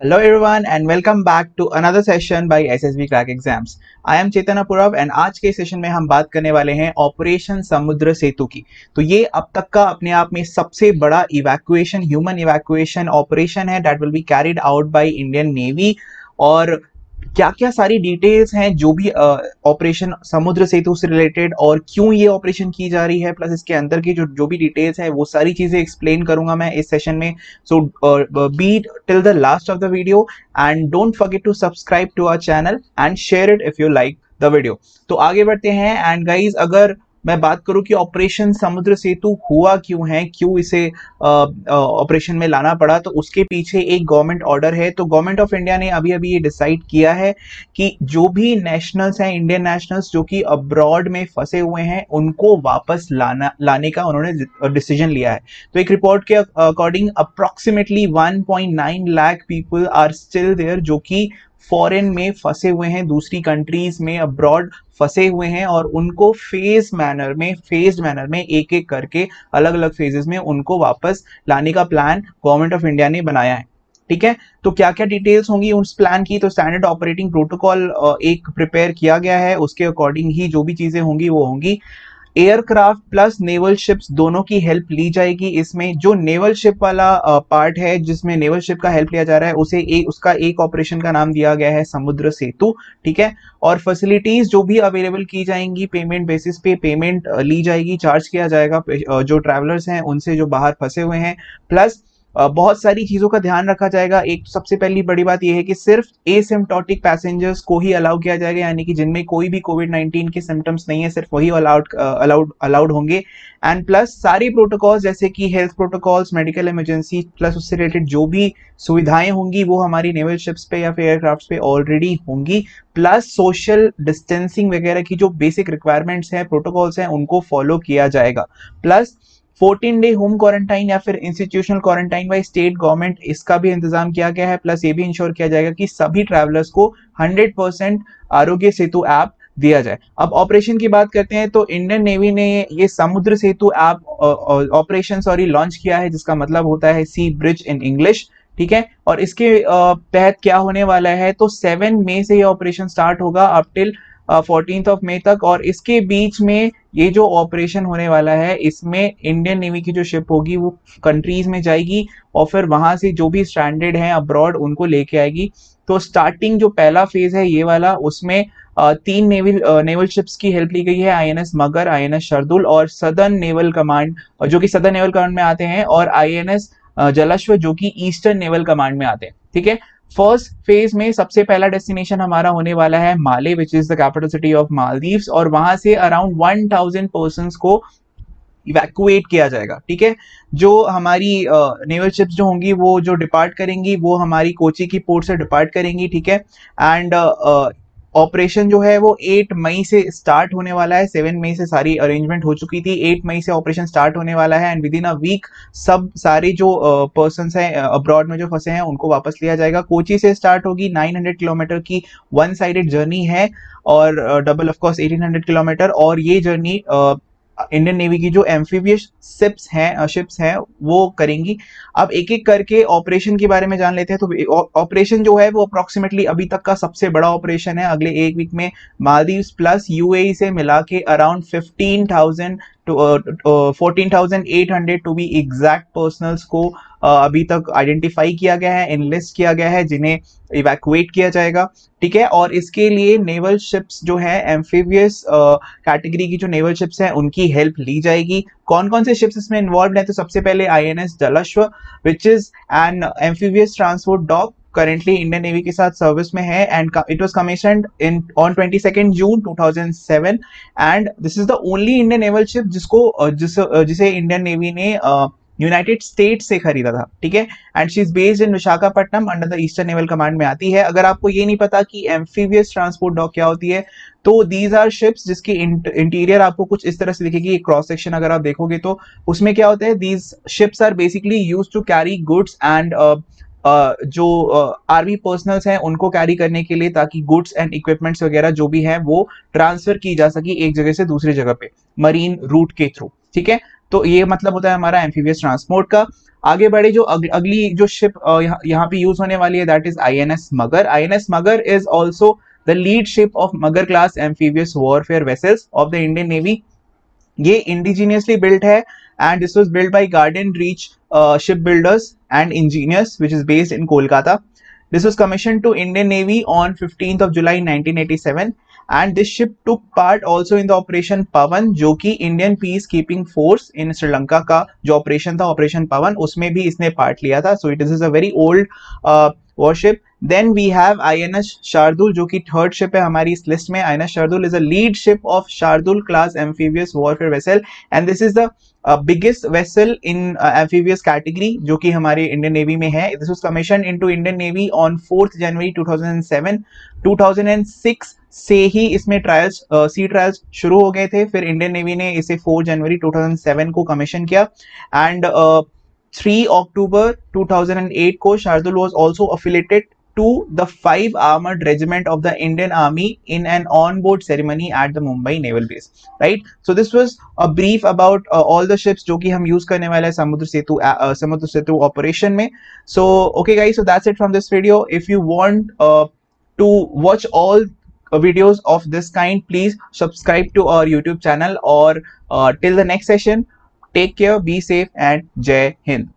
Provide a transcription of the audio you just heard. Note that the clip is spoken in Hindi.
Hello everyone and welcome back to another session by SSB Crack Exams. I am Chetan Apurav and आज के सेशन में हम बात करने वाले हैं ऑपरेशन समुद्र सेतु की। तो ये अब तक का अपने आप में सबसे बड़ा इवैक्यूएशन ह्यूमन इवैक्यूएशन ऑपरेशन है that will be carried out by Indian navy. और क्या क्या सारी डिटेल्स हैं जो भी ऑपरेशन समुद्र सेतु से रिलेटेड और क्यों ये ऑपरेशन की जा रही है, प्लस इसके अंदर की जो भी डिटेल्स है वो सारी चीजें एक्सप्लेन करूंगा मैं इस सेशन में। So be till the last of the video and don't forget to subscribe to our channel and share it if you like the video. तो आगे बढ़ते हैं एंड गाइज, अगर मैं बात करूं कि ऑपरेशन समुद्र सेतु हुआ क्यों है, क्यों इसे ऑपरेशन में लाना पड़ा, तो उसके पीछे एक गवर्नमेंट ऑर्डर है। तो गवर्नमेंट ऑफ इंडिया ने अभी अभी ये डिसाइड किया है कि जो भी नेशनल्स हैं, इंडियन नेशनल्स जो कि अब्रॉड में फंसे हुए हैं, उनको वापस लाने का उन्होंने डिसीजन लिया है। तो एक रिपोर्ट के according approximately 1.9 lakh people are still there जो कि फॉरेन में फंसे हुए हैं, दूसरी कंट्रीज में अब्रॉड फंसे हुए हैं, और उनको फेज्ड मैनर में एक एक करके अलग अलग फेजेस में उनको वापस लाने का प्लान गवर्नमेंट ऑफ इंडिया ने बनाया है। ठीक है, तो क्या क्या डिटेल्स होंगी उस प्लान की, तो स्टैंडर्ड ऑपरेटिंग प्रोटोकॉल एक प्रिपेयर किया गया है, उसके अकॉर्डिंग ही जो भी चीजें होंगी वो होंगी। एयरक्राफ्ट प्लस नेवल शिप्स दोनों की हेल्प ली जाएगी इसमें। जो नेवल शिप वाला पार्ट है जिसमें नेवल शिप का हेल्प लिया जा रहा है, उसका एक ऑपरेशन का नाम दिया गया है समुद्र सेतु। ठीक है, और फैसिलिटीज जो भी अवेलेबल की जाएंगी पेमेंट बेसिस पे पेमेंट ली जाएगी, चार्ज किया जाएगा जो ट्रैवलर्स हैं उनसे जो बाहर फंसे हुए हैं। प्लस बहुत सारी चीजों का ध्यान रखा जाएगा। एक सबसे पहली बड़ी बात यह है कि सिर्फ एसिम्प्टोटिक पैसेंजर्स को ही अलाउ किया जाएगा, यानी कि जिनमें कोई भी कोविड-19 के सिम्टम्स नहीं है, सिर्फ वही अलाउड होंगे। एंड प्लस सारी प्रोटोकॉल्स जैसे कि health protocols, medical emergency, plus उससे रिलेटेड जो भी सुविधाएं होंगी वो हमारी नेवल शिप्स पे या फिर एयरक्राफ्ट पे ऑलरेडी होंगी। प्लस सोशल डिस्टेंसिंग वगैरह की जो बेसिक रिक्वायरमेंट्स हैं, प्रोटोकॉल्स हैं, उनको फॉलो किया जाएगा। प्लस 14 डे होम क्वारंटाइन या फिर institutional quarantine by state government, इसका भी इंतजाम किया गया है। प्लस ये भी इंश्योर किया जाएगा कि सभी ट्रैवलर्स को 100% आरोग्य सेतु ऐप दिया जाए। अब ऑपरेशन की बात करते हैं तो इंडियन नेवी ने ये समुद्र सेतु ऐप ऑपरेशन लॉन्च किया है, जिसका मतलब होता है सी ब्रिज इन इंग्लिश। ठीक है, और इसके तहत क्या होने वाला है, तो 7 मई से ये ऑपरेशन स्टार्ट होगा up till 14th of May तक। और इसके बीच में ये जो ऑपरेशन होने वाला है, इसमें इंडियन नेवी की जो शिप होगी वो कंट्रीज में जाएगी और फिर वहां से जो भी स्ट्रैंडेड हैं अब्रॉड उनको लेके आएगी। तो स्टार्टिंग जो पहला फेज है ये वाला, उसमें 3 नेवल शिप्स की हेल्प ली गई है, INS मगर, INS शार्दुल और सदर्न नेवल कमांड जो कि सदर्न नेवल कमांड में आते हैं, और INS जलाश्व जो कि ईस्टर्न नेवल कमांड में आते हैं। ठीक है, फर्स्ट फेज में सबसे पहला डेस्टिनेशन हमारा होने वाला है Male, which is the capital city of Maldives, और वहां से अराउंड 1000 पर्संस को इवैक्यूएट किया जाएगा। ठीक है, जो हमारी नेवल शिप्स जो होंगी वो जो डिपार्ट करेंगी वो हमारी कोची की पोर्ट से डिपार्ट करेंगी। ठीक है, एंड ऑपरेशन जो है वो 8 मई से स्टार्ट होने वाला है। 7 मई से सारी अरेंजमेंट हो चुकी थी, 8 मई से ऑपरेशन स्टार्ट होने वाला है, and within a week सब सारे जो पर्सन्स हैं अब्रॉड में जो फंसे हैं उनको वापस लिया जाएगा। कोची से स्टार्ट होगी, 900 किलोमीटर की वन साइडेड जर्नी है, और डबल ऑफ कोर्स 1800 किलोमीटर। और ये जर्नी इंडियन नेवी की जो एम्फीबियस शिप्स हैं वो करेंगी। अब एक एक करके ऑपरेशन के बारे में जान लेते हैं। तो ऑपरेशन जो है वो अप्रोक्सीमेटली अभी तक का सबसे बड़ा ऑपरेशन है। अगले एक वीक में मालदीव्स प्लस UAE से मिला के around 15,000 to 14,800 to be exact personnels को अभी तक आइडेंटिफाई किया गया है, एनलिस्ट किया गया है, जिन्हें इवैक्यूएट किया जाएगा। ठीक है, और इसके लिए नेवल शिप्स जो है एम्फीबियस कैटेगरी की जो नेवल शिप्स हैं उनकी हेल्प ली जाएगी। कौन कौन से शिप्स इसमें इन्वॉल्व है, तो सबसे पहले INS Jalashwa which is an amphibious transport dock, currently Indian navy के साथ सर्विस में है, and it was commissioned on 22 June 2007, and this is the only Indian naval ship जिसे इंडियन नेवी ने यूनाइटेड स्टेट्स से खरीदा था। ठीक है, and she is based in Visakhapatnam under the eastern naval command में आती है। अगर आपको ये नहीं पता कि एम्फीबियस ट्रांसपोर्ट डॉक क्या होती है, तो दीज आर शिप्स जिसकी इंटीरियर आपको कुछ इस तरह से दिखेगी। क्रॉस सेक्शन अगर आप देखोगे तो उसमें क्या होता है, these ships are basically used to carry goods and जो आर्मी पर्सनल्स हैं उनको कैरी करने के लिए, ताकि गुड्स एंड इक्विपमेंट्स वगैरह जो भी हैं वो ट्रांसफर की जा सके एक जगह से दूसरी जगह पे मरीन रूट के थ्रू। ठीक है, तो ये मतलब होता है हमारा एम्फीबियस ट्रांसपोर्ट का। आगे बढ़े, जो अगली जो शिप यहाँ पे यूज होने वाली है that is INS Magar. INS Magar is also the lead ship of Magar class amphibious warfare vessels of the Indian navy. ये इंडिजीनियसली बिल्ट है and this was built by Garden Reach shipbuilders and engineers which is based in Kolkata. This was commissioned to Indian Navy on 15th of July 1987 and this ship took part also in the Operation Pavan जो कि Indian Peacekeeping Force in Sri Lanka का जो ऑपरेशन था ऑपरेशन पवन उसमें भी इसने पार्ट लिया था। So it is a very old warship. Then we have INS Shardul जो कि थर्ड शिप है हमारी इस लिस्ट में। INS Shardul is a lead ship of Shardul class amphibious warfare vessel and this is the biggest vessel in amphibious category जो कि हमारे इंडियन नेवी में है। This was commissioned into Indian Navy on 4th January 2007। 2006 से ही इसमें ट्रायल्स सी ट्रायल्स शुरू हो गए थे, फिर इंडियन नेवी ने इसे 4 जनवरी 2007 को कमीशन किया एंड 3 अक्टूबर 2008 को Shardul was also affiliated to the 5 armored regiment of the Indian Army in an on-board ceremony at the Mumbai Naval Base. Right? So this was a brief about all the ships जो कि हम use करने वाले हैं समुद्र सेतु operation में. So okay guys, so that's it from this video. If you want to watch all videos of this kind, please subscribe to our YouTube channel or till the next session, take care, be safe and Jai Hind.